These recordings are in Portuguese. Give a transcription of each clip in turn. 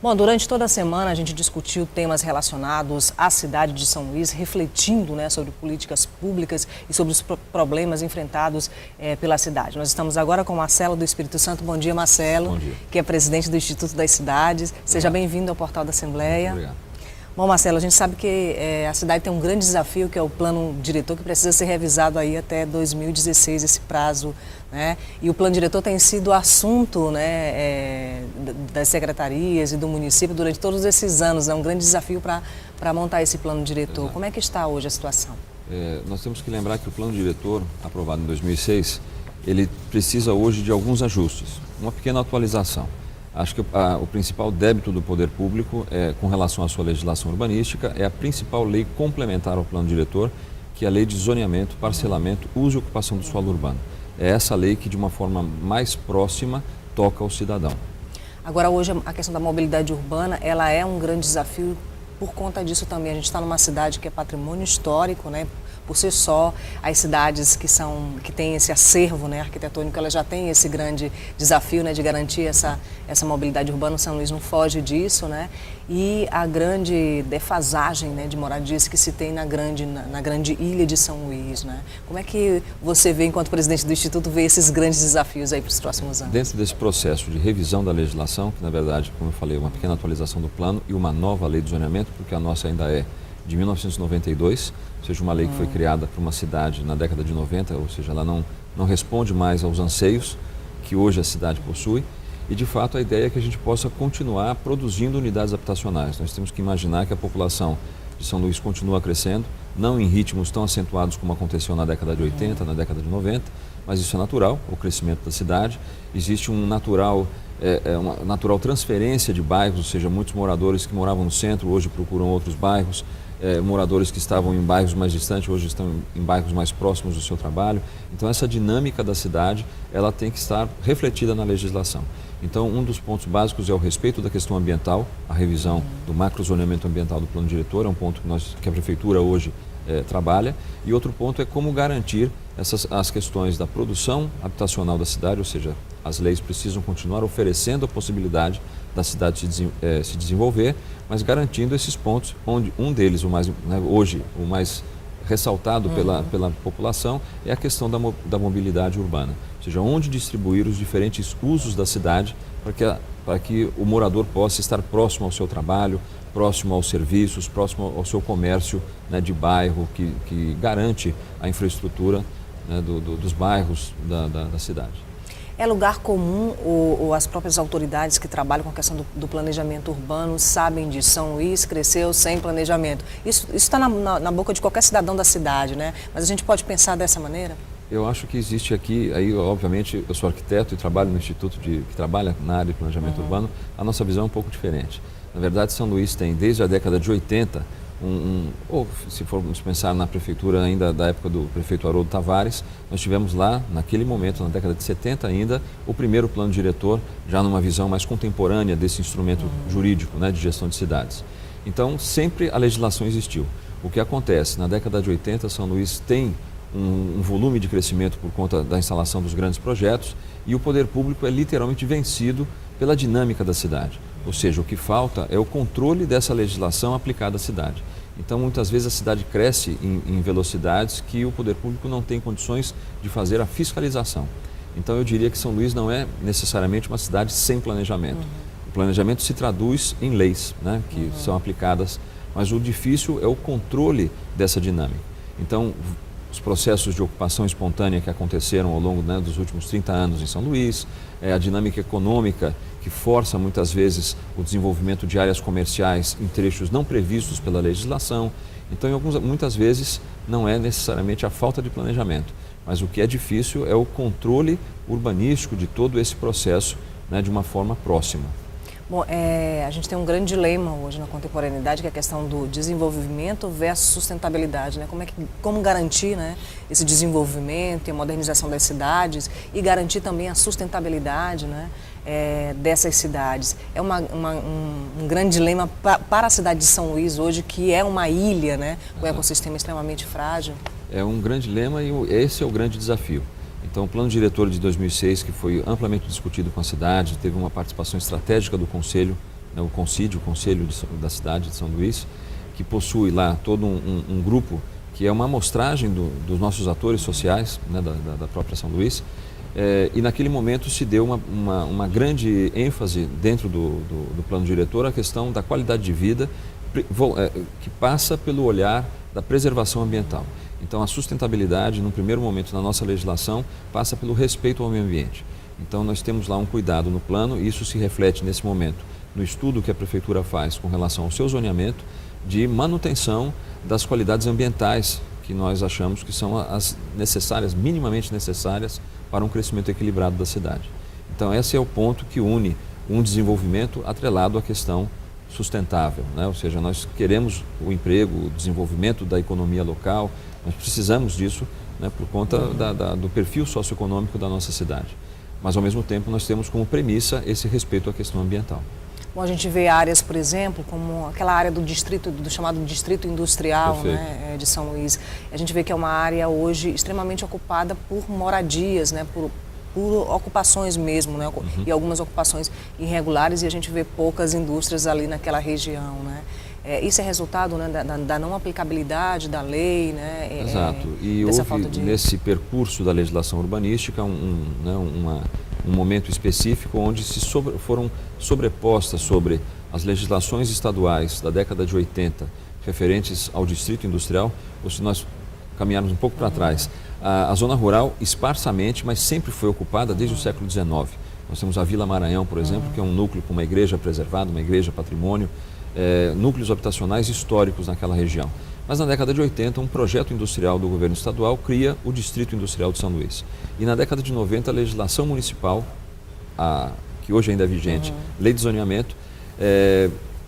Bom, durante toda a semana a gente discutiu temas relacionados à cidade de São Luís, refletindo, sobre políticas públicas e sobre os problemas enfrentados pela cidade. Nós estamos agora com Marcelo do Espírito Santo. Bom dia, Marcelo. Bom dia. Que é presidente do Instituto das Cidades. Seja bem-vindo ao Portal da Assembleia. Obrigado. Bom, Marcelo, a gente sabe que a cidade tem um grande desafio, que é o plano diretor, que precisa ser revisado aí até 2016, esse prazo, né? E o plano diretor tem sido assunto, das secretarias e do município durante todos esses anos. É um grande desafio para montar esse plano diretor. Exato. Como é que está hoje a situação? Nós temos que lembrar que o plano diretor, aprovado em 2006, ele precisa hoje de alguns ajustes, uma pequena atualização. Acho que o principal débito do poder público, com relação à sua legislação urbanística, é a principal lei complementar ao plano diretor, que é a lei de zoneamento, parcelamento, uso e ocupação do solo urbano. É essa lei que, de uma forma mais próxima, toca ao cidadão. Agora, hoje, a questão da mobilidade urbana, ela é um grande desafio. Por conta disso também, a gente está numa cidade que é patrimônio histórico, por si só. As cidades que têm esse acervo, arquitetônico, elas já têm esse grande desafio, de garantir essa mobilidade urbana. O São Luís não foge disso, E a grande defasagem, de moradias que se tem na grande ilha de São Luís, Como é que você vê, enquanto presidente do Instituto, vê esses grandes desafios aí para os próximos anos? Dentro desse processo de revisão da legislação, que na verdade, como eu falei, uma pequena atualização do plano e uma nova lei de zoneamento, porque a nossa ainda é de 1992, ou seja, uma lei que foi criada para uma cidade na década de 90, ou seja, ela não responde mais aos anseios que hoje a cidade possui. E, de fato, a ideia é que a gente possa continuar produzindo unidades habitacionais. Nós temos que imaginar que a população de São Luís continua crescendo, não em ritmos tão acentuados como aconteceu na década de 80, na década de 90, mas isso é natural, o crescimento da cidade. Existe uma natural transferência de bairros, ou seja, muitos moradores que moravam no centro hoje procuram outros bairros, moradores que estavam em bairros mais distantes hoje estão em bairros mais próximos do seu trabalho. Então, essa dinâmica da cidade, ela tem que estar refletida na legislação. Então, um dos pontos básicos é o respeito da questão ambiental, a revisão do macrozoneamento ambiental do plano diretor, é um ponto que a prefeitura hoje trabalha. E outro ponto é como garantir as questões da produção habitacional da cidade, ou seja, as leis precisam continuar oferecendo a possibilidade da cidade se desenvolver, mas garantindo esses pontos, onde um deles, hoje o mais ressaltado pela população, é a questão da mobilidade urbana, ou seja, onde distribuir os diferentes usos da cidade para que o morador possa estar próximo ao seu trabalho, próximo aos serviços, próximo ao seu comércio de bairro, que garante a infraestrutura dos bairros da cidade. É lugar comum ou as próprias autoridades que trabalham com a questão do planejamento urbano sabem disso? São Luís cresceu sem planejamento. Isso está na boca de qualquer cidadão da cidade, Mas a gente pode pensar dessa maneira? Eu acho que existe aqui, obviamente eu sou arquiteto e trabalho no instituto que trabalha na área de planejamento urbano, a nossa visão é um pouco diferente. Na verdade, São Luís tem desde a década de 80, ou se formos pensar na prefeitura ainda da época do prefeito Haroldo Tavares, nós tivemos lá, naquele momento, na década de 70 ainda, o primeiro plano diretor, já numa visão mais contemporânea desse instrumento jurídico de gestão de cidades. Então, sempre a legislação existiu. O que acontece? Na década de 80, São Luís tem um volume de crescimento por conta da instalação dos grandes projetos e o poder público é literalmente vencido pela dinâmica da cidade. Ou seja, o que falta é o controle dessa legislação aplicada à cidade. Então, muitas vezes a cidade cresce em velocidades que o poder público não tem condições de fazer a fiscalização. Então, eu diria que São Luís não é necessariamente uma cidade sem planejamento. O planejamento se traduz em leis, que são aplicadas, mas o difícil é o controle dessa dinâmica. Então, os processos de ocupação espontânea que aconteceram ao longo dos últimos 30 anos em São Luís, a dinâmica econômica que força muitas vezes o desenvolvimento de áreas comerciais em trechos não previstos pela legislação. Então, muitas vezes, não é necessariamente a falta de planejamento, mas o que é difícil é o controle urbanístico de todo esse processo de uma forma próxima. Bom, a gente tem um grande dilema hoje na contemporaneidade, que é a questão do desenvolvimento versus sustentabilidade, Como garantir, esse desenvolvimento e a modernização das cidades e garantir também a sustentabilidade, dessas cidades. É um grande dilema para a cidade de São Luís hoje, que é uma ilha, com um ecossistema extremamente frágil. É um grande dilema e esse é o grande desafio. Então, o plano diretor de 2006, que foi amplamente discutido com a cidade, teve uma participação estratégica do Conselho né, o CONCID, o Conselho da Cidade de São Luís, que possui lá todo um grupo que é uma amostragem dos nossos atores sociais, né, da própria São Luís. E naquele momento se deu uma grande ênfase dentro do plano diretor à questão da qualidade de vida, que passa pelo olhar da preservação ambiental. Então a sustentabilidade, no primeiro momento na nossa legislação, passa pelo respeito ao meio ambiente. Então nós temos lá um cuidado no plano e isso se reflete nesse momento no estudo que a Prefeitura faz com relação ao seu zoneamento de manutenção das qualidades ambientais que nós achamos que são as necessárias, minimamente necessárias para um crescimento equilibrado da cidade. Então esse é o ponto que une um desenvolvimento atrelado à questão sustentável, né? Ou seja, nós queremos o emprego, o desenvolvimento da economia local, nós precisamos disso, né, por conta do perfil socioeconômico da nossa cidade. Mas ao mesmo tempo nós temos como premissa esse respeito à questão ambiental. Bom, a gente vê áreas, por exemplo, como aquela área do chamado distrito industrial, né, de São Luís. A gente vê que é uma área hoje extremamente ocupada por moradias, né, por ocupações mesmo, né, e algumas ocupações irregulares, e a gente vê poucas indústrias ali naquela região, né. Isso é resultado, né, da não aplicabilidade da lei, né? Exato. E houve nesse percurso da legislação urbanística um momento específico onde foram sobrepostas sobre as legislações estaduais da década de 80 referentes ao distrito industrial, ou se nós caminharmos um pouco para trás, a zona rural esparsamente, mas sempre foi ocupada desde o século XIX. Nós temos a Vila Maranhão, por exemplo, que é um núcleo com uma igreja preservada, uma igreja patrimônio, núcleos habitacionais históricos naquela região. Mas na década de 80, um projeto industrial do governo estadual cria o Distrito Industrial de São Luís. E na década de 90, a legislação municipal, que hoje ainda é vigente, lei de zoneamento,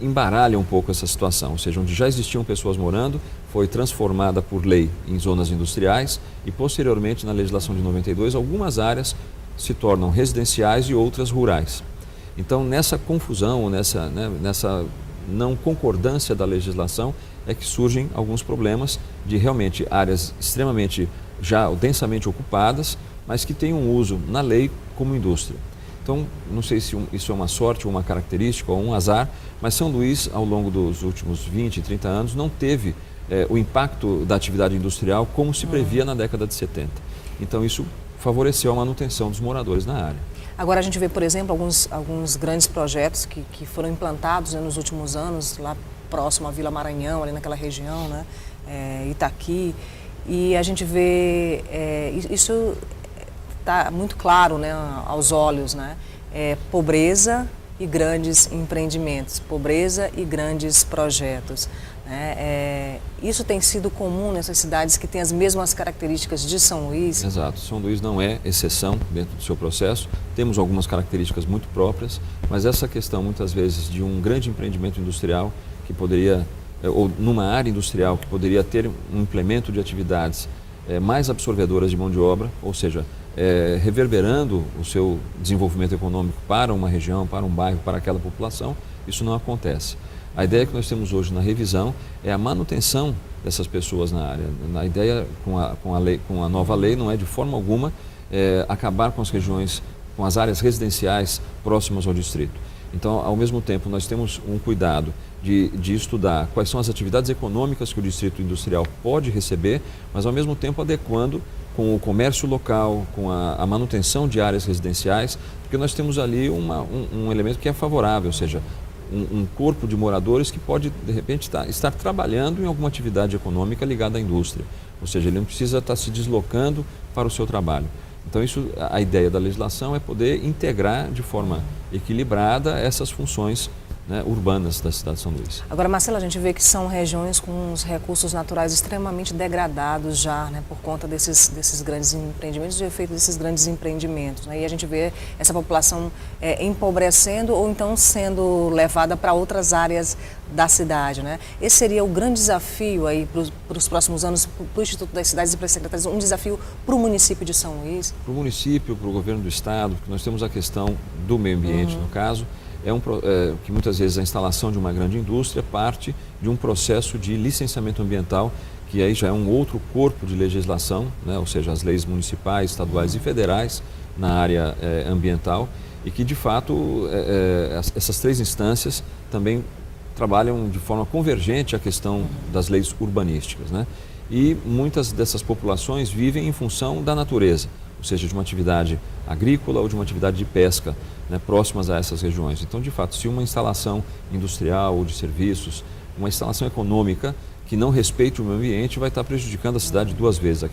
embaralha um pouco essa situação, ou seja, onde já existiam pessoas morando, foi transformada por lei em zonas industriais e posteriormente na legislação de 92, algumas áreas se tornam residenciais e outras rurais. Então nessa confusão, nessa não concordância da legislação é que surgem alguns problemas de realmente áreas extremamente já densamente ocupadas, mas que têm um uso na lei como indústria. Então, não sei se isso é uma sorte ou uma característica ou um azar, mas São Luís, ao longo dos últimos 20, 30 anos, não teve o impacto da atividade industrial como se previa na década de 70. Então, isso favoreceu a manutenção dos moradores na área. Agora a gente vê, por exemplo, alguns grandes projetos que foram implantados, né, nos últimos anos, lá próximo à Vila Maranhão, ali naquela região, né, Itaqui, e a gente vê, isso está muito claro, né, aos olhos, né, pobreza e grandes empreendimentos, pobreza e grandes projetos. Isso tem sido comum nessas cidades que têm as mesmas características de São Luís? Exato, São Luís não é exceção dentro do seu processo, temos algumas características muito próprias, mas essa questão muitas vezes de um grande empreendimento industrial que poderia, ou numa área industrial que poderia ter um implemento de atividades mais absorvedoras de mão de obra, ou seja, reverberando o seu desenvolvimento econômico para uma região, para um bairro, para aquela população, isso não acontece. A ideia que nós temos hoje na revisão é a manutenção dessas pessoas na área. A ideia com a nova lei não é de forma alguma acabar com as regiões, com as áreas residenciais próximas ao distrito. Então, ao mesmo tempo, nós temos um cuidado de estudar quais são as atividades econômicas que o distrito industrial pode receber, mas ao mesmo tempo adequando com o comércio local, com a manutenção de áreas residenciais, porque nós temos ali um elemento que é favorável, ou seja, um corpo de moradores que pode, de repente, estar trabalhando em alguma atividade econômica ligada à indústria. Ou seja, ele não precisa estar se deslocando para o seu trabalho. Então, a ideia da legislação é poder integrar de forma equilibrada essas funções, né, urbanas da cidade de São Luís. Agora, Marcelo, a gente vê que são regiões com os recursos naturais extremamente degradados já, né, por conta desses grandes empreendimentos, do efeito desses grandes empreendimentos, né, e a gente vê essa população empobrecendo ou então sendo levada para outras áreas da cidade, né? Esse seria o grande desafio aí para os próximos anos, para o Instituto das Cidades e para as secretarias, um desafio para o município de São Luís? Para o município, para o governo do estado, porque nós temos a questão do meio ambiente, no caso, que muitas vezes a instalação de uma grande indústria parte de um processo de licenciamento ambiental, que aí já é um outro corpo de legislação, né? Ou seja, as leis municipais, estaduais e federais na área ambiental, e que, de fato, essas três instâncias também trabalham de forma convergente a questão das leis urbanísticas, né? E muitas dessas populações vivem em função da natureza, ou seja, de uma atividade agrícola ou de uma atividade de pesca, né, próximas a essas regiões. Então, de fato, se uma instalação industrial ou de serviços, uma instalação econômica que não respeite o meio ambiente vai estar prejudicando a cidade duas vezes,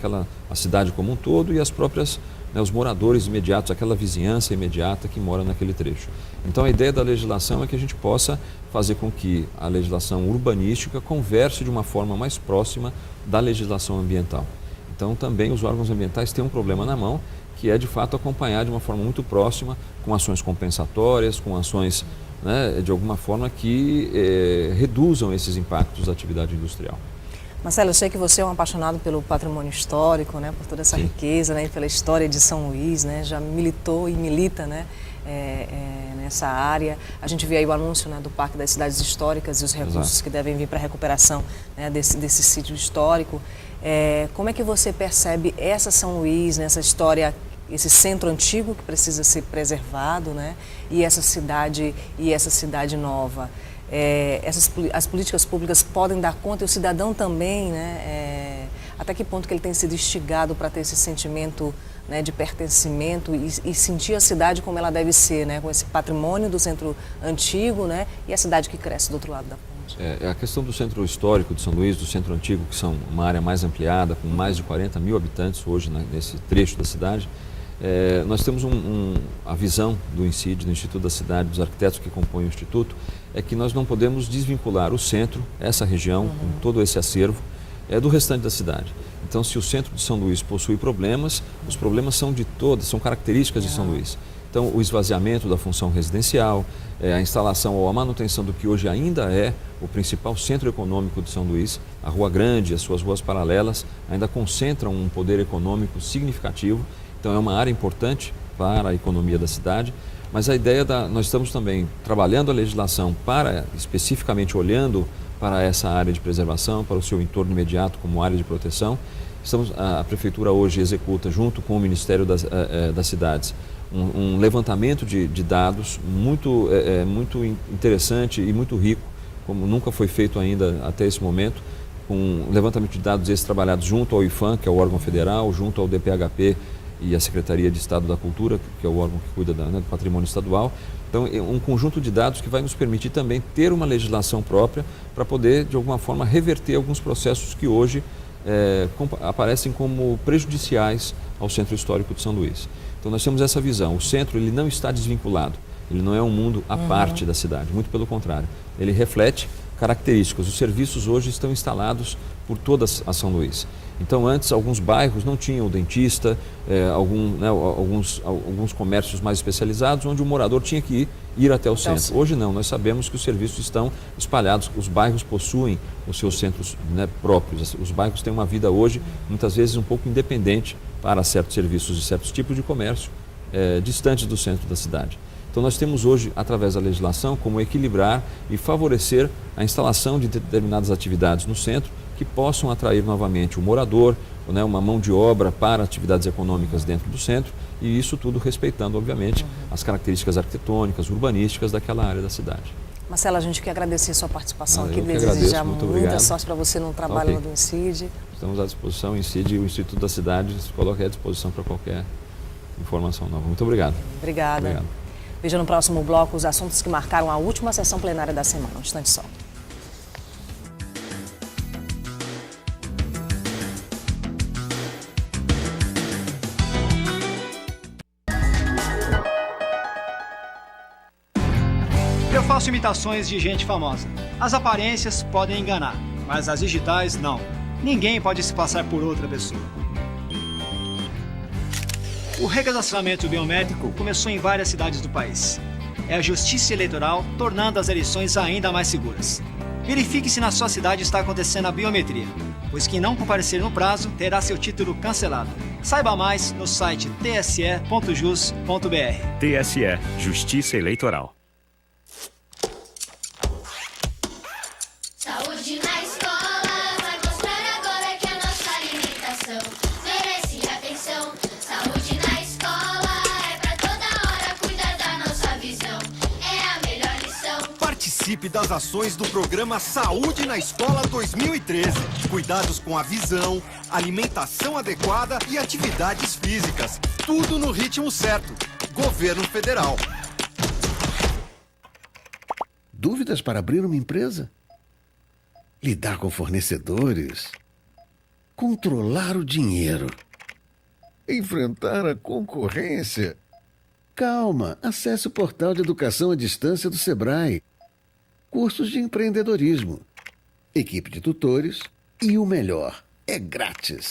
a cidade como um todo e as próprias, né, os moradores imediatos, aquela vizinhança imediata que mora naquele trecho. Então, a ideia da legislação é que a gente possa fazer com que a legislação urbanística converse de uma forma mais próxima da legislação ambiental. Então, também os órgãos ambientais têm um problema na mão, que é, de fato, acompanhar de uma forma muito próxima, com ações compensatórias, com ações, né, de alguma forma que reduzam esses impactos da atividade industrial. Marcelo, eu sei que você é um apaixonado pelo patrimônio histórico, né, por toda essa Sim. riqueza, né, pela história de São Luís, né, já militou e milita, né, nessa área. A gente viu aí o anúncio, né, do Parque das Cidades Históricas e os recursos Exato. que devem vir para a recuperação, né, desse sítio histórico. Como é que você percebe essa São Luís, né, essa história, esse centro antigo que precisa ser preservado, né, e essa cidade nova? As políticas públicas podem dar conta, e o cidadão também, né, até que ponto que ele tem sido instigado para ter esse sentimento, né, de pertencimento e sentir a cidade como ela deve ser, né, com esse patrimônio do centro antigo, né, e a cidade que cresce do outro lado da ponte. A questão do centro histórico de São Luís, do centro antigo, que são uma área mais ampliada, com mais de 40 mil habitantes hoje, né, nesse trecho da cidade, nós temos a visão do INCID, do Instituto da Cidade, dos arquitetos que compõem o Instituto, é que nós não podemos desvincular o centro, essa região, com todo esse acervo, do restante da cidade. Então, se o centro de São Luís possui problemas, os problemas são de todas, são características de São Luís. Então, o esvaziamento da função residencial, a instalação ou a manutenção do que hoje ainda é o principal centro econômico de São Luís, a Rua Grande e as suas ruas paralelas ainda concentram um poder econômico significativo. Então, é uma área importante para a economia da cidade, mas a ideia nós estamos também trabalhando a legislação especificamente olhando para essa área de preservação, para o seu entorno imediato como área de proteção. A Prefeitura hoje executa, junto com o Ministério das Cidades, um levantamento de dados muito interessante e muito rico, como nunca foi feito ainda até esse momento, com um levantamento de dados esses trabalhados junto ao IPHAN, que é o órgão federal, junto ao DPHP e a Secretaria de Estado da Cultura, que é o órgão que cuida do patrimônio estadual. Então, um conjunto de dados que vai nos permitir também ter uma legislação própria para poder, de alguma forma, reverter alguns processos que hoje aparecem como prejudiciais ao centro histórico de São Luís. Então, nós temos essa visão. O centro ele não está desvinculado, ele não é um mundo à parte da cidade, muito pelo contrário. Ele reflete características. Os serviços hoje estão instalados por toda a São Luís. Então, antes, alguns bairros não tinham dentista, alguns comércios mais especializados, onde o morador tinha que ir até o centro. Hoje não, nós sabemos que os serviços estão espalhados, os bairros possuem os seus centros, né, próprios. Os bairros têm uma vida hoje, muitas vezes, um pouco independente para certos serviços e certos tipos de comércio, distantes do centro da cidade. Então, nós temos hoje, através da legislação, como equilibrar e favorecer a instalação de determinadas atividades no centro que possam atrair novamente o morador, né, uma mão de obra para atividades econômicas dentro do centro, e isso tudo respeitando, obviamente, as características arquitetônicas, urbanísticas daquela área da cidade. Marcelo, a gente quer agradecer a sua participação aqui, desejar muita sorte para você no trabalho do INCID. Estamos à disposição, o INCID e o Instituto da Cidade se coloca à disposição para qualquer informação nova. Muito obrigado. Obrigada. Veja no próximo bloco os assuntos que marcaram a última sessão plenária da semana. Um instante só. Eu faço imitações de gente famosa. As aparências podem enganar, mas as digitais não. Ninguém pode se passar por outra pessoa. O recadastramento biométrico começou em várias cidades do país. É a Justiça Eleitoral tornando as eleições ainda mais seguras. Verifique se na sua cidade está acontecendo a biometria, pois quem não comparecer no prazo terá seu título cancelado. Saiba mais no site tse.jus.br. TSE, Justiça Eleitoral. Saúde na escola vai mostrar agora que a nossa alimentação merece atenção. Saúde na escola é pra toda hora cuidar da nossa Participe das ações do programa Saúde na Escola 2013. Cuidados com a visão, alimentação adequada e atividades físicas. Tudo no ritmo certo. Governo Federal. Dúvidas para abrir uma empresa? Lidar com fornecedores? Controlar o dinheiro? Enfrentar a concorrência? Calma, acesse o portal de educação à distância do Sebrae. Cursos de empreendedorismo, equipe de tutores e o melhor, é grátis.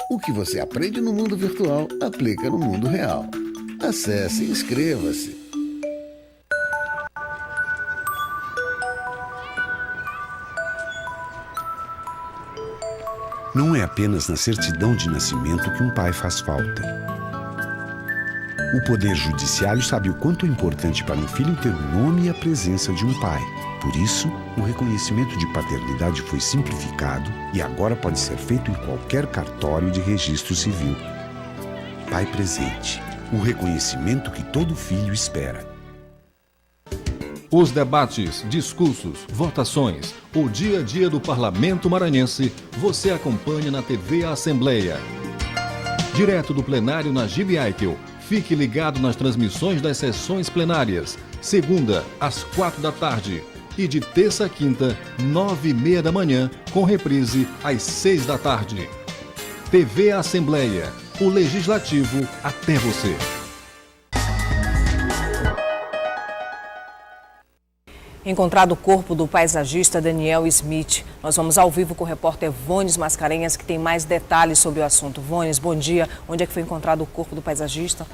O que você aprende no mundo virtual, aplica no mundo real. Acesse e inscreva-se. Não é apenas na certidão de nascimento que um pai faz falta. O Poder Judiciário sabe o quanto é importante para um filho ter o nome e a presença de um pai. Por isso, o reconhecimento de paternidade foi simplificado e agora pode ser feito em qualquer cartório de registro civil. Pai presente, o reconhecimento que todo filho espera. Os debates, discursos, votações, o dia a dia do Parlamento Maranhense, você acompanha na TV Assembleia. Direto do plenário na Gibi Aitel. Fique ligado nas transmissões das sessões plenárias, segunda às 4 da tarde e de terça a quinta, 9h30 da manhã, com reprise às 6 da tarde. TV Assembleia, o Legislativo até você. Encontrado o corpo do paisagista Daniel Smith. Nós vamos ao vivo com o repórter Vones Mascarenhas, que tem mais detalhes sobre o assunto. Vones, bom dia. Onde é que foi encontrado o corpo do paisagista?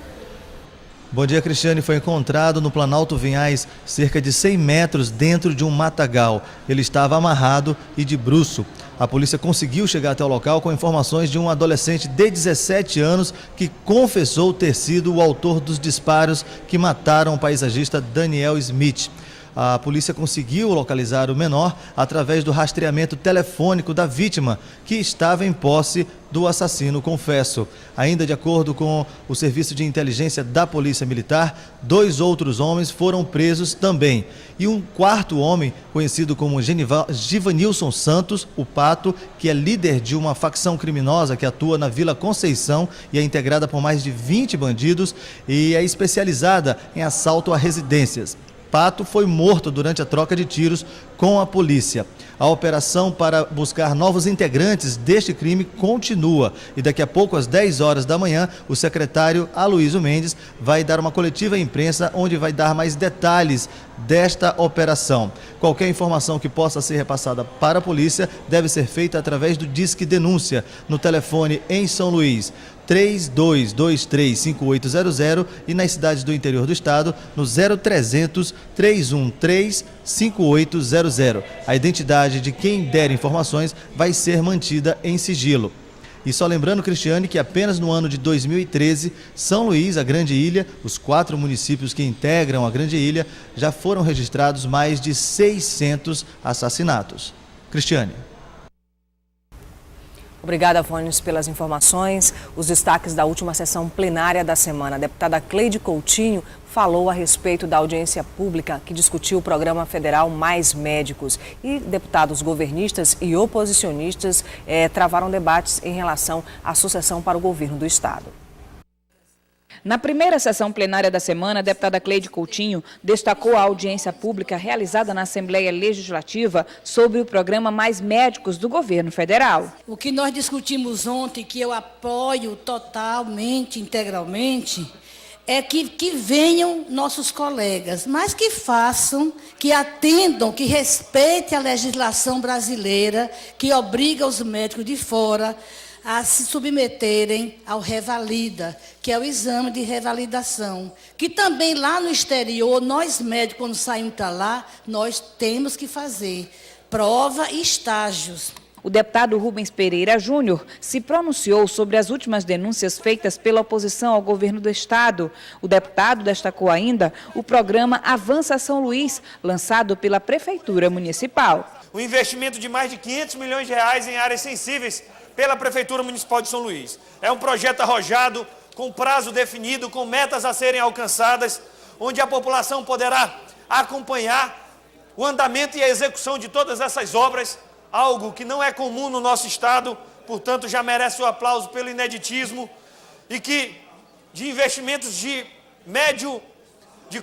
Bom dia, Cristiane. Foi encontrado no Planalto Vinhais, cerca de 100 metros dentro de um matagal. Ele estava amarrado e de bruço. A polícia conseguiu chegar até o local com informações de um adolescente de 17 anos que confessou ter sido o autor dos disparos que mataram o paisagista Daniel Smith. A polícia conseguiu localizar o menor através do rastreamento telefônico da vítima, que estava em posse do assassino confesso. Ainda de acordo com o Serviço de Inteligência da Polícia Militar, 2 outros homens foram presos também. E um quarto homem, conhecido como Givanilson Santos, o Pato, que é líder de uma facção criminosa que atua na Vila Conceição e é integrada por mais de 20 bandidos e é especializada em assalto a residências. Pato foi morto durante a troca de tiros com a polícia. A operação para buscar novos integrantes deste crime continua e daqui a pouco, às 10 horas da manhã, o secretário Aloysio Mendes vai dar uma coletiva à imprensa onde vai dar mais detalhes desta operação. Qualquer informação que possa ser repassada para a polícia deve ser feita através do Disque Denúncia no telefone em São Luís 32235800 e nas cidades do interior do estado no 0300 313 5800. A identidade de quem der informações vai ser mantida em sigilo. E só lembrando, Cristiane, que apenas no ano de 2013, São Luís, a Grande Ilha, os 4 municípios que integram a Grande Ilha, já foram registrados mais de 600 assassinatos. Cristiane. Obrigada, Vones, pelas informações. Os destaques da última sessão plenária da semana. A deputada Cleide Coutinho falou a respeito da audiência pública que discutiu o programa federal Mais Médicos. E deputados governistas e oposicionistas travaram debates em relação à sucessão para o governo do estado. Na primeira sessão plenária da semana, a deputada Cleide Coutinho destacou a audiência pública realizada na Assembleia Legislativa sobre o programa Mais Médicos do governo federal. O que nós discutimos ontem, que eu apoio totalmente, integralmente, é que venham nossos colegas, mas que façam, que atendam, que respeitem a legislação brasileira, que obriga os médicos de fora a se submeterem ao Revalida, que é o exame de revalidação, que também lá no exterior, nós médicos, quando saímos para lá, nós temos que fazer prova e estágios. O deputado Rubens Pereira Júnior se pronunciou sobre as últimas denúncias feitas pela oposição ao governo do estado. O deputado destacou ainda o programa Avança São Luís, lançado pela Prefeitura Municipal. O investimento de mais de 500 milhões de reais em áreas sensíveis pela Prefeitura Municipal de São Luís. É um projeto arrojado, com prazo definido, com metas a serem alcançadas, onde a população poderá acompanhar o andamento e a execução de todas essas obras, algo que não é comum no nosso estado, portanto já merece o aplauso pelo ineditismo, e que de investimentos de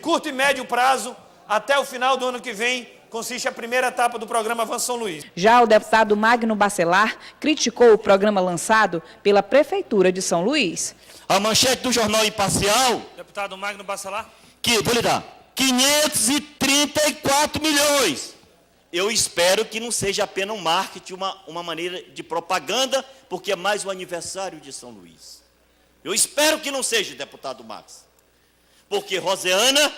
curto e médio prazo, até o final do ano que vem, consiste a primeira etapa do programa Avança São Luís. Já o deputado Magno Bacelar criticou o programa lançado pela Prefeitura de São Luís. A manchete do jornal Imparcial, Deputado Magno Bacelar. Vou lhe dar, 534 milhões. Eu espero que não seja apenas um marketing, uma maneira de propaganda, porque é mais um aniversário de São Luís. Eu espero que não seja, deputado Max. Porque Roseana,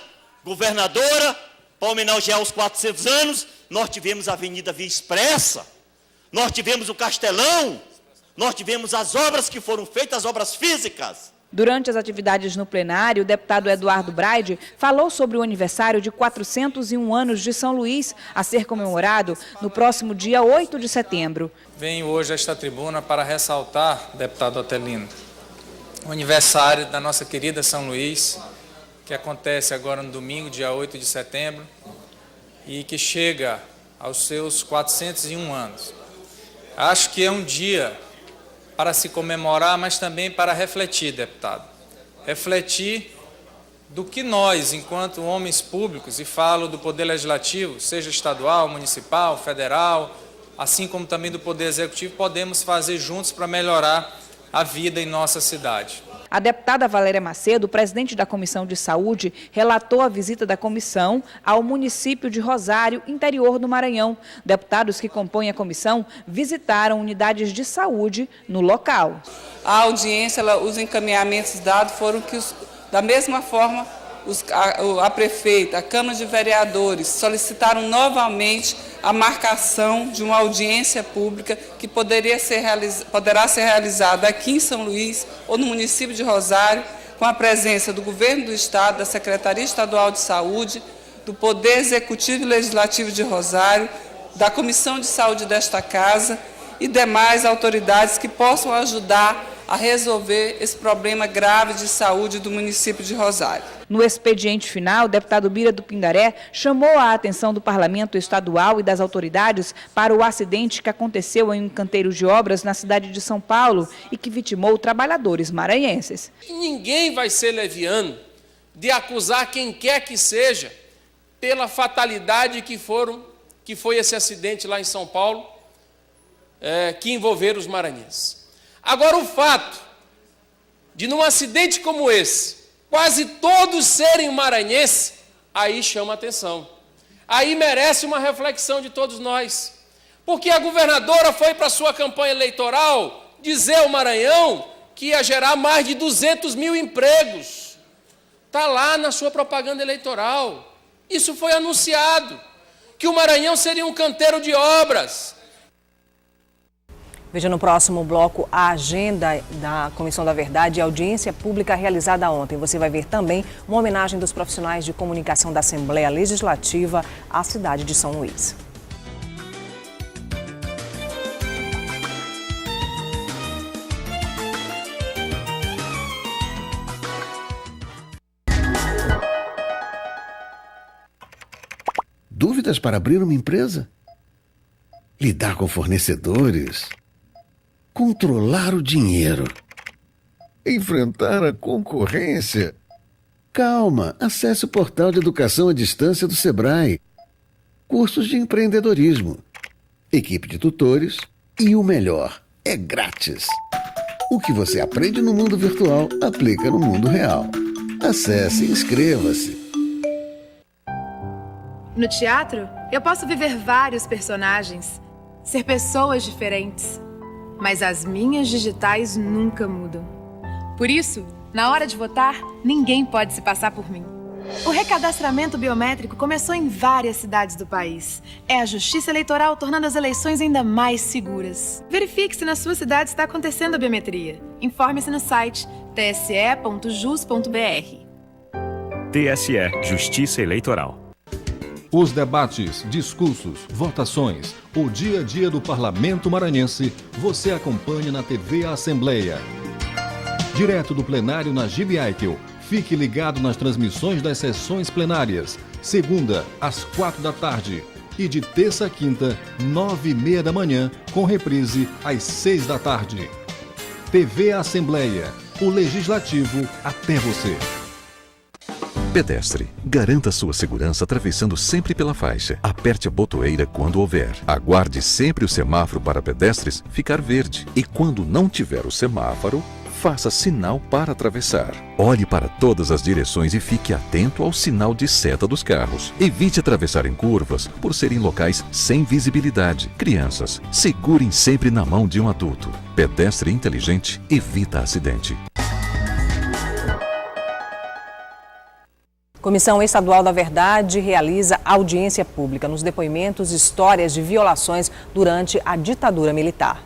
governadora, Palminal já aos 400 anos, nós tivemos a Avenida Via Expressa, nós tivemos o Castelão, nós tivemos as obras que foram feitas, as obras físicas. Durante as atividades no plenário, o deputado Eduardo Braide falou sobre o aniversário de 401 anos de São Luís, a ser comemorado no próximo dia 8 de setembro. Venho hoje a esta tribuna para ressaltar, deputado Otelino, o aniversário da nossa querida São Luís, que acontece agora no domingo, dia 8 de setembro, e que chega aos seus 401 anos. Acho que é um dia para se comemorar, mas também para refletir, deputado. Refletir do que nós, enquanto homens públicos, e falo do Poder Legislativo, seja estadual, municipal, federal, assim como também do Poder Executivo, podemos fazer juntos para melhorar a vida em nossa cidade. A deputada Valéria Macedo, presidente da Comissão de Saúde, relatou a visita da comissão ao município de Rosário, interior do Maranhão. Deputados que compõem a comissão visitaram unidades de saúde no local. A audiência, os encaminhamentos dados foram que, da mesma forma, a prefeita, a Câmara de Vereadores solicitaram novamente a marcação de uma audiência pública que poderá ser realizada aqui em São Luís ou no município de Rosário, com a presença do Governo do Estado, da Secretaria Estadual de Saúde, do Poder Executivo e Legislativo de Rosário, da Comissão de Saúde desta Casa e demais autoridades que possam ajudar a resolver esse problema grave de saúde do município de Rosário. No expediente final, o deputado Bira do Pindaré chamou a atenção do Parlamento Estadual e das autoridades para o acidente que aconteceu em um canteiro de obras na cidade de São Paulo e que vitimou trabalhadores maranhenses. Ninguém vai ser leviano de acusar quem quer que seja pela fatalidade que foi esse acidente lá em São Paulo, que envolveram os maranhenses. Agora, o fato de, num acidente como esse, quase todos serem maranhenses, aí chama atenção. Aí merece uma reflexão de todos nós. Porque a governadora foi para a sua campanha eleitoral dizer ao Maranhão que ia gerar mais de 200 mil empregos. Está lá na sua propaganda eleitoral. Isso foi anunciado, que o Maranhão seria um canteiro de obras. Veja no próximo bloco a agenda da Comissão da Verdade e a audiência pública realizada ontem. Você vai ver também uma homenagem dos profissionais de comunicação da Assembleia Legislativa à cidade de São Luís. Dúvidas para abrir uma empresa? Lidar com fornecedores? Controlar o dinheiro? Enfrentar a concorrência? Calma, acesse o portal de educação à distância do Sebrae. Cursos de empreendedorismo, equipe de tutores e o melhor, é grátis. O que você aprende no mundo virtual, aplica no mundo real. Acesse e inscreva-se. No teatro, eu posso viver vários personagens, ser pessoas diferentes, mas as minhas digitais nunca mudam. Por isso, na hora de votar, ninguém pode se passar por mim. O recadastramento biométrico começou em várias cidades do país. É a Justiça Eleitoral tornando as eleições ainda mais seguras. Verifique se na sua cidade está acontecendo a biometria. Informe-se no site tse.jus.br. TSE Justiça Eleitoral. Os debates, discursos, votações, o dia a dia do Parlamento Maranhense, você acompanha na TV Assembleia. Direto do plenário na Gibi Aitel, Fique ligado nas transmissões das sessões plenárias, segunda às 4 da tarde e de terça a quinta, 9h30 da manhã, com reprise às 6 da tarde. TV Assembleia, o Legislativo até você. Pedestre, garanta sua segurança atravessando sempre pela faixa. Aperte a botoeira quando houver. Aguarde sempre o semáforo para pedestres ficar verde. E quando não tiver o semáforo, faça sinal para atravessar. Olhe para todas as direções e fique atento ao sinal de seta dos carros. Evite atravessar em curvas por serem locais sem visibilidade. Crianças, segurem sempre na mão de um adulto. Pedestre inteligente evita acidente. Comissão Estadual da Verdade realiza audiência pública nos depoimentos histórias de violações durante a ditadura militar.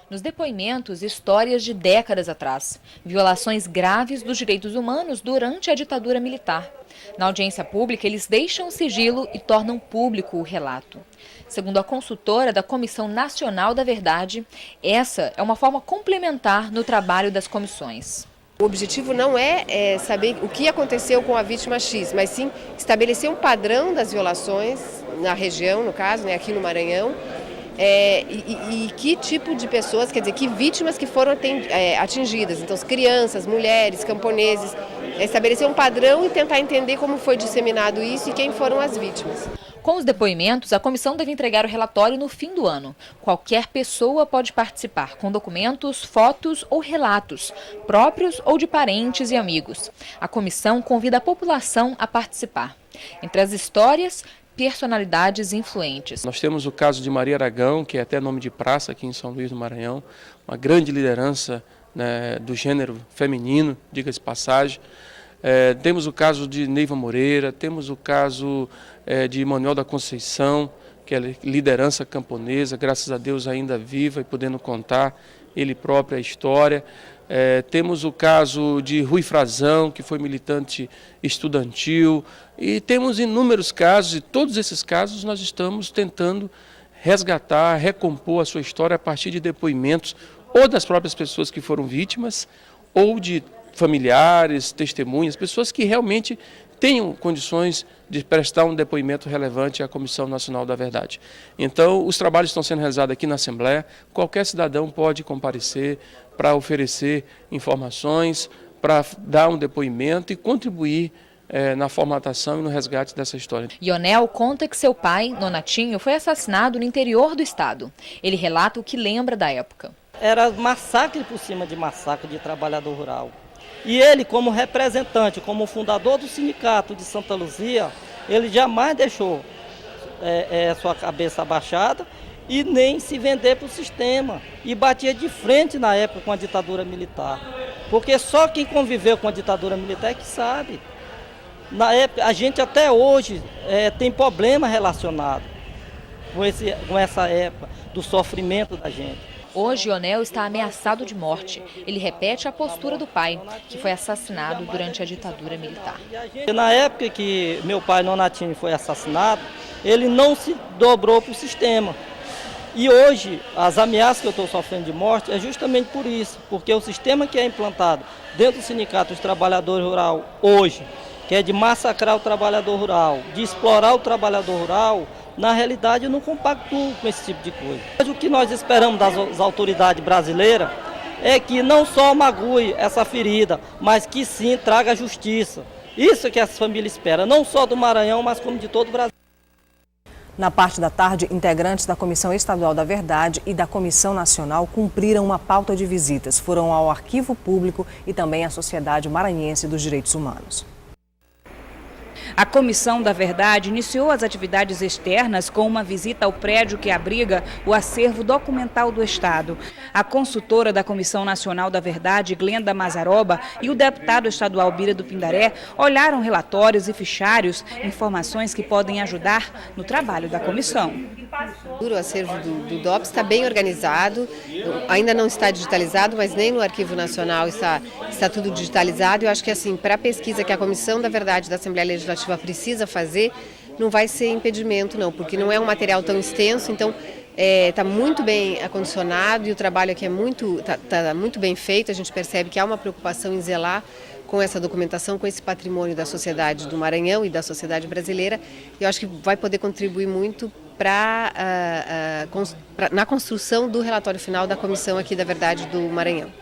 Nos depoimentos, histórias de décadas atrás, violações graves dos direitos humanos durante a ditadura militar. Na audiência pública, eles deixam o sigilo e tornam público o relato. Segundo a consultora da Comissão Nacional da Verdade, essa é uma forma complementar no trabalho das comissões. O objetivo não é saber o que aconteceu com a vítima X, mas sim estabelecer um padrão das violações na região, no caso, aqui no Maranhão, e que tipo de pessoas, quer dizer, que vítimas que foram atingidas. Então, as crianças, mulheres, camponeses, estabelecer um padrão e tentar entender como foi disseminado isso e quem foram as vítimas. Com os depoimentos, a comissão deve entregar o relatório no fim do ano. Qualquer pessoa pode participar com documentos, fotos ou relatos, próprios ou de parentes e amigos. A comissão convida a população a participar. Entre as histórias, personalidades influentes. Nós temos o caso de Maria Aragão, que é até nome de praça aqui em São Luís do Maranhão, uma grande liderança, né, do gênero feminino, diga-se de passagem. Temos o caso de Neiva Moreira, temos o caso de Manuel da Conceição, que é liderança camponesa, graças a Deus ainda viva e podendo contar ele próprio a história. Temos o caso de Rui Frazão, que foi militante estudantil, e temos inúmeros casos, e todos esses casos nós estamos tentando resgatar, recompor a sua história a partir de depoimentos ou das próprias pessoas que foram vítimas, ou de familiares, testemunhas, pessoas que realmente tenham condições de prestar um depoimento relevante à Comissão Nacional da Verdade. Então, os trabalhos estão sendo realizados aqui na Assembleia, qualquer cidadão pode comparecer para oferecer informações, para dar um depoimento e contribuir na formatação e no resgate dessa história. Ionel conta que seu pai, Nonatinho, foi assassinado no interior do estado. Ele relata o que lembra da época. Era massacre por cima de massacre de trabalhador rural. E ele, como representante, como fundador do sindicato de Santa Luzia, ele jamais deixou sua cabeça abaixada e nem se vender para o sistema. E batia de frente na época com a ditadura militar. Porque só quem conviveu com a ditadura militar é que sabe. Na época, a gente até hoje tem problema relacionado com essa época do sofrimento da gente. Hoje, Ionel está ameaçado de morte. Ele repete a postura do pai, que foi assassinado durante a ditadura militar. Na época que meu pai, Nonatinho, foi assassinado, ele não se dobrou para o sistema. E hoje, as ameaças que eu estou sofrendo de morte é justamente por isso, porque o sistema que é implantado dentro do Sindicato dos Trabalhadores Rurais hoje, que é de massacrar o trabalhador rural, de explorar o trabalhador rural, na realidade eu não compactuo com esse tipo de coisa. Mas o que nós esperamos das autoridades brasileiras é que não só magoe essa ferida, mas que sim traga justiça. Isso é que as famílias esperam, não só do Maranhão, mas como de todo o Brasil. Na parte da tarde, integrantes da Comissão Estadual da Verdade e da Comissão Nacional cumpriram uma pauta de visitas. Foram ao Arquivo Público e também à Sociedade Maranhense dos Direitos Humanos. A Comissão da Verdade iniciou as atividades externas com uma visita ao prédio que abriga o acervo documental do Estado. A consultora da Comissão Nacional da Verdade, Glenda Mazaroba, e o deputado estadual Bira do Pindaré olharam relatórios e fichários, informações que podem ajudar no trabalho da comissão. O acervo do DOPS está bem organizado, ainda não está digitalizado, mas nem no Arquivo Nacional está tudo digitalizado. Eu acho que assim, para a pesquisa que a Comissão da Verdade da Assembleia Legislativa precisa fazer, não vai ser impedimento não, porque não é um material tão extenso, então está muito bem acondicionado e o trabalho aqui está muito bem feito. A gente percebe que há uma preocupação em zelar com essa documentação, com esse patrimônio da sociedade do Maranhão e da sociedade brasileira. Eu acho que vai poder contribuir muito na construção do relatório final da Comissão aqui da Verdade do Maranhão.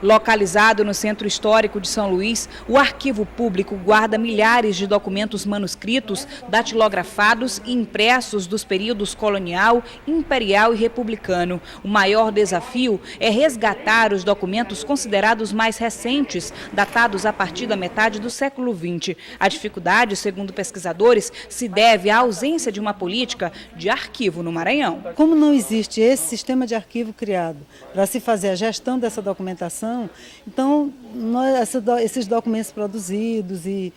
Localizado no Centro Histórico de São Luís, o Arquivo Público guarda milhares de documentos manuscritos, datilografados e impressos dos períodos colonial, imperial e republicano. O maior desafio é resgatar os documentos considerados mais recentes, datados a partir da metade do século XX. A dificuldade, segundo pesquisadores, se deve à ausência de uma política de arquivo no Maranhão. Como não existe esse sistema de arquivo criado para se fazer a gestão dessa documentação, então, esses documentos produzidos e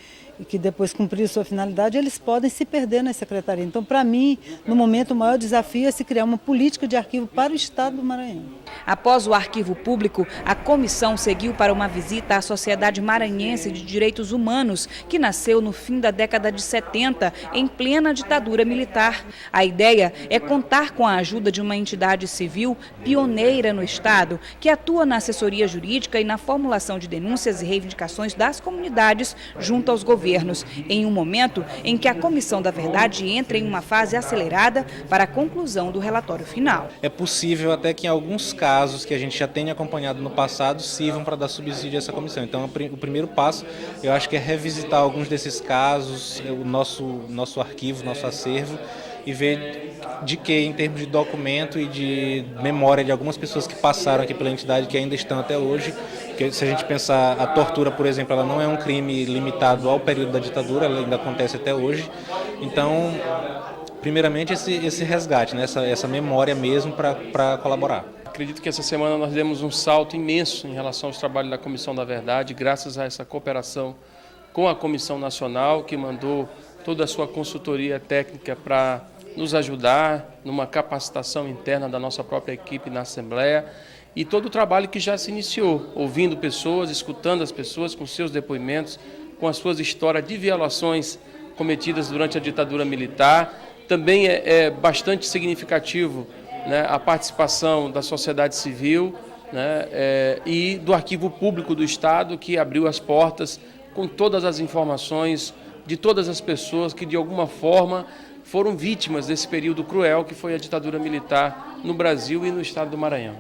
que depois cumpriram sua finalidade, eles podem se perder na secretaria. Então, para mim, no momento, o maior desafio é se criar uma política de arquivo para o Estado do Maranhão. Após o Arquivo Público, a comissão seguiu para uma visita à Sociedade Maranhense de Direitos Humanos, que nasceu no fim da década de 70, em plena ditadura militar. A ideia é contar com a ajuda de uma entidade civil pioneira no Estado, que atua na assessoria jurídica e na formulação de denúncias e reivindicações das comunidades junto aos governos, em um momento em que a Comissão da Verdade entra em uma fase acelerada para a conclusão do relatório final. É possível até que em alguns casos que a gente já tenha acompanhado no passado sirvam para dar subsídio a essa comissão. Então, o primeiro passo, eu acho que é revisitar alguns desses casos, o nosso arquivo, nosso acervo, e ver de que, em termos de documento e de memória de algumas pessoas que passaram aqui pela entidade, que ainda estão até hoje, porque se a gente pensar, a tortura, por exemplo, ela não é um crime limitado ao período da ditadura, ela ainda acontece até hoje. Então, primeiramente, esse resgate, né? essa memória mesmo para colaborar. Acredito que essa semana nós demos um salto imenso em relação aos trabalhos da Comissão da Verdade, graças a essa cooperação com a Comissão Nacional, que mandou toda a sua consultoria técnica para nos ajudar numa capacitação interna da nossa própria equipe na Assembleia e todo o trabalho que já se iniciou, ouvindo pessoas, escutando as pessoas com seus depoimentos, com as suas histórias de violações cometidas durante a ditadura militar. Também é bastante significativo, né, a participação da sociedade civil, né, e do Arquivo Público do Estado, que abriu as portas com todas as informações de todas as pessoas que, de alguma forma, foram vítimas desse período cruel que foi a ditadura militar no Brasil e no estado do Maranhão.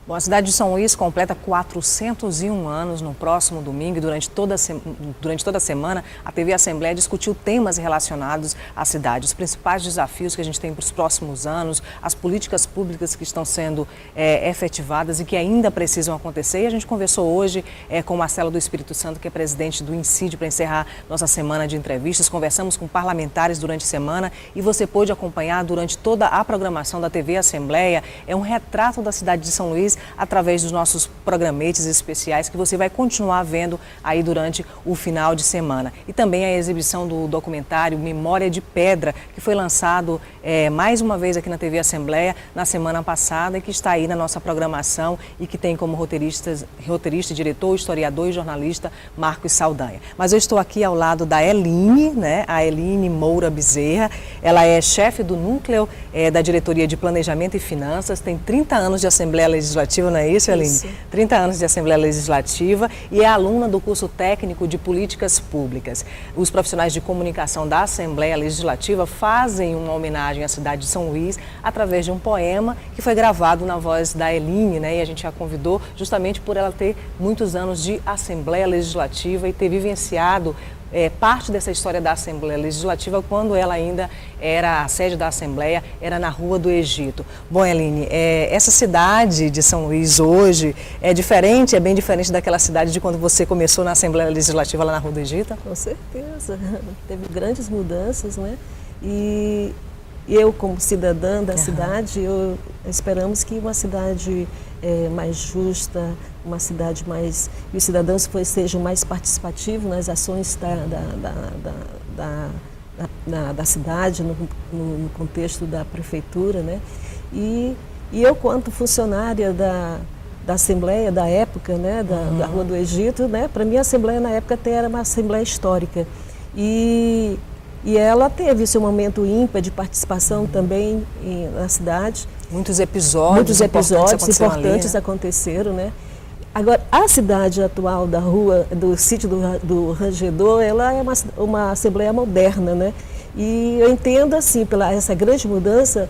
Bom, a cidade de São Luís completa 401 anos no próximo domingo e durante toda a semana a TV Assembleia discutiu temas relacionados à cidade, os principais desafios que a gente tem para os próximos anos, as políticas públicas que estão sendo efetivadas e que ainda precisam acontecer. E a gente conversou hoje com o Marcelo do Espírito Santo, que é presidente do INCID, para encerrar nossa semana de entrevistas. Conversamos com parlamentares durante a semana e você pôde acompanhar durante toda a programação da TV Assembleia. É um retrato da cidade de São Luís através dos nossos programetes especiais que você vai continuar vendo aí durante o final de semana. E também a exibição do documentário Memória de Pedra, que foi lançado mais uma vez aqui na TV Assembleia na semana passada e que está aí na nossa programação e que tem como roteirista, diretor, historiador e jornalista Marcos Saldanha. Mas eu estou aqui ao lado da Eline, né? A Eline Moura Bezerra. Ela é chefe do núcleo da Diretoria de Planejamento e Finanças, tem 30 anos de Assembleia Legislativa, não é isso, Eline? Isso. 30 anos de Assembleia Legislativa e é aluna do curso técnico de Políticas Públicas. Os profissionais de comunicação da Assembleia Legislativa fazem uma homenagem à cidade de São Luís através de um poema que foi gravado na voz da Eline, né? E a gente a convidou justamente por ela ter muitos anos de Assembleia Legislativa e ter vivenciado parte dessa história da Assembleia Legislativa quando ela ainda era a sede da Assembleia, era na Rua do Egito. Bom, Eline, essa cidade de São Luís hoje é diferente, é bem diferente daquela cidade de quando você começou na Assembleia Legislativa lá na Rua do Egito? Com certeza, teve grandes mudanças, né? E eu, como cidadã da cidade, esperamos que uma cidade mais justa, uma cidade mais... e os cidadãos sejam mais participativos nas ações da cidade, no contexto da prefeitura, né? E eu, quanto funcionária da Assembleia da época, né, da Rua do Egito, né, para mim a Assembleia na época até era uma Assembleia histórica. E ela teve seu momento ímpar de participação também na cidade. Muitos episódios importantes aconteceram, né? Agora, a cidade atual da rua, do sítio do Rangedor, ela é uma assembleia moderna, né? E eu entendo, assim, essa grande mudança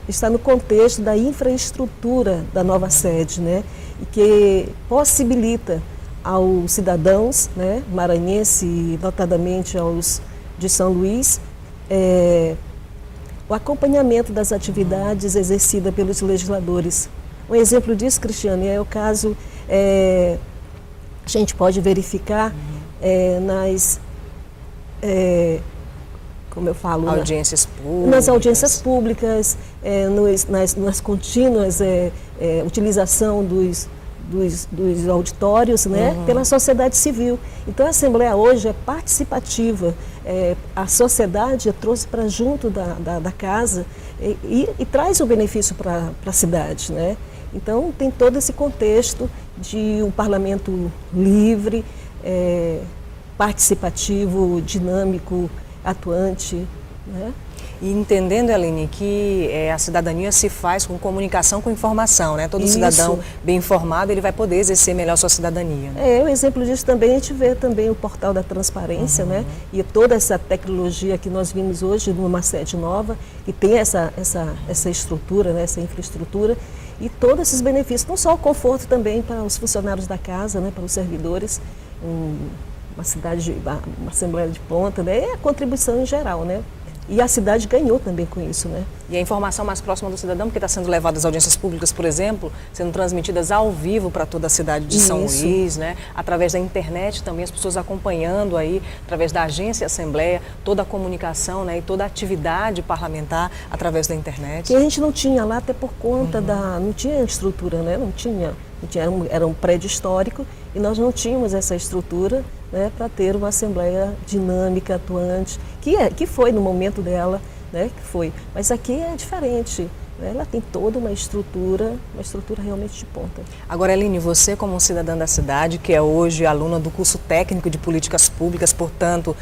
está no contexto da infraestrutura da nova sede, né? E que possibilita aos cidadãos, né, maranhenses, notadamente aos de São Luís, o acompanhamento das atividades exercidas pelos legisladores. Um exemplo disso, Cristiane, é o caso, a gente pode verificar como eu falo, audiências públicas. Nas audiências públicas, nas contínuas utilização dos auditórios, né, pela sociedade civil. Então a Assembleia hoje é participativa, a sociedade trouxe para junto da casa e traz o benefício para a cidade, né? Então tem todo esse contexto de um parlamento livre, participativo, dinâmico, atuante, né? E entendendo, Eline, que a cidadania se faz com comunicação, com informação, né? Todo cidadão bem informado, ele vai poder exercer melhor sua cidadania. Né? Um exemplo disso também, a gente vê também o portal da transparência, né? E toda essa tecnologia que nós vimos hoje numa sede nova, que tem essa estrutura, né? Essa infraestrutura, e todos esses benefícios, não só o conforto também para os funcionários da casa, né? Para os servidores, uma assembleia de ponta, né? E a contribuição em geral, né? E a cidade ganhou também com isso, né? E a informação mais próxima do cidadão, porque está sendo levada às audiências públicas, por exemplo, sendo transmitidas ao vivo para toda a cidade de São Luís, né? Através da internet também, as pessoas acompanhando aí, através da agência Assembleia, toda a comunicação, né? E toda a atividade parlamentar através da internet. E a gente não tinha lá, até por conta não tinha estrutura, né? Não tinha, era um prédio histórico e nós não tínhamos essa estrutura, né, para ter uma assembleia dinâmica, atuante, que foi no momento dela, né, que foi. Mas aqui é diferente, né, ela tem toda uma estrutura realmente de ponta. Agora, Eline, você como cidadã da cidade, que é hoje aluna do curso técnico de políticas públicas, portanto,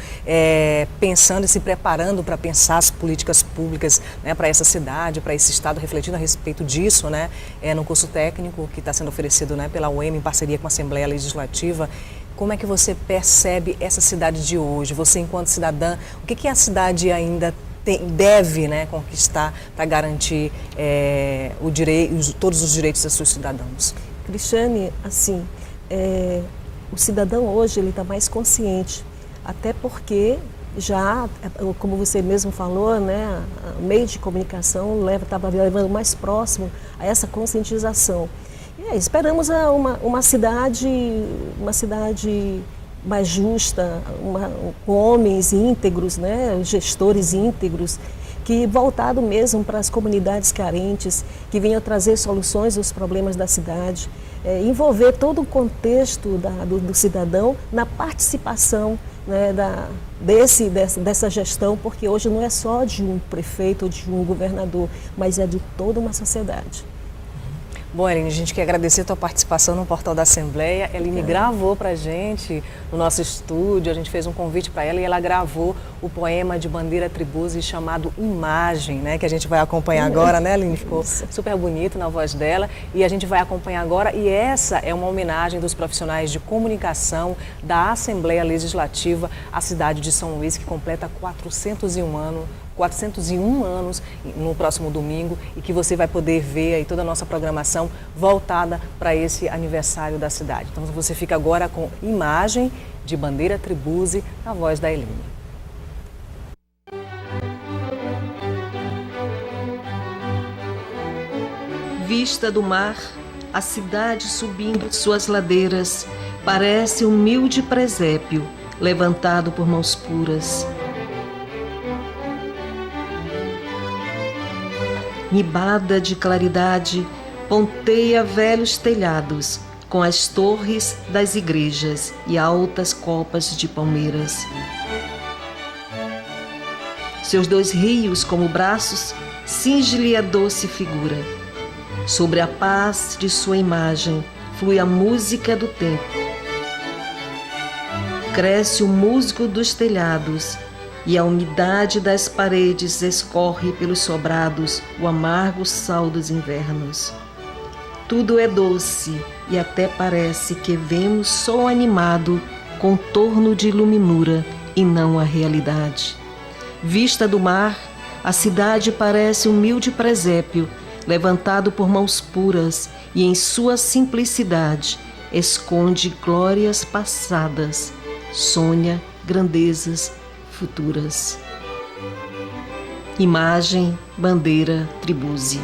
pensando e se preparando para pensar as políticas públicas, né, para essa cidade, para esse estado, refletindo a respeito disso, né, no curso técnico que está sendo oferecido, né, pela UEM em parceria com a Assembleia Legislativa, como é que você percebe essa cidade de hoje? Você, enquanto cidadã, o que a cidade ainda deve, né, conquistar para garantir todos os direitos dos seus cidadãos? Cristiane, assim, o cidadão hoje ele está mais consciente, até porque já, como você mesmo falou, né, o meio de comunicação estava levando mais próximo a essa conscientização. Esperamos uma cidade mais justa, com homens íntegros, né, gestores íntegros, que voltado mesmo para as comunidades carentes, que venham trazer soluções aos problemas da cidade, envolver todo o contexto do cidadão na participação, né, dessa gestão, porque hoje não é só de um prefeito ou de um governador, mas é de toda uma sociedade. Bom, Eline, a gente quer agradecer a tua participação no Portal da Assembleia. Eline gravou para a gente no nosso estúdio, a gente fez um convite para ela e ela gravou o poema de Bandeira Tribuzzi chamado Imagem, né, que a gente vai acompanhar agora, né, Eline? Ficou super bonito na voz dela e a gente vai acompanhar agora, e essa é uma homenagem dos profissionais de comunicação da Assembleia Legislativa, a cidade de São Luís, que completa 401 anos no próximo domingo, e que você vai poder ver aí toda a nossa programação voltada para esse aniversário da cidade. Então você fica agora com Imagem de Bandeira Tribuzzi, na voz da Eline. Vista do mar, a cidade subindo suas ladeiras, parece humilde presépio, levantado por mãos puras. Nibada de claridade, ponteia velhos telhados, com as torres das igrejas e altas copas de palmeiras. Seus dois rios, como braços, cinge-lhe a doce figura. Sobre a paz de sua imagem, flui a música do tempo. Cresce o musgo dos telhados, e a umidade das paredes escorre pelos sobrados o amargo sal dos invernos. Tudo é doce e até parece que vemos só animado contorno de iluminura e não a realidade. Vista do mar, a cidade parece humilde presépio, levantado por mãos puras e em sua simplicidade esconde glórias passadas, sonha grandezas futuras. Imagem, bandeira, tribuse.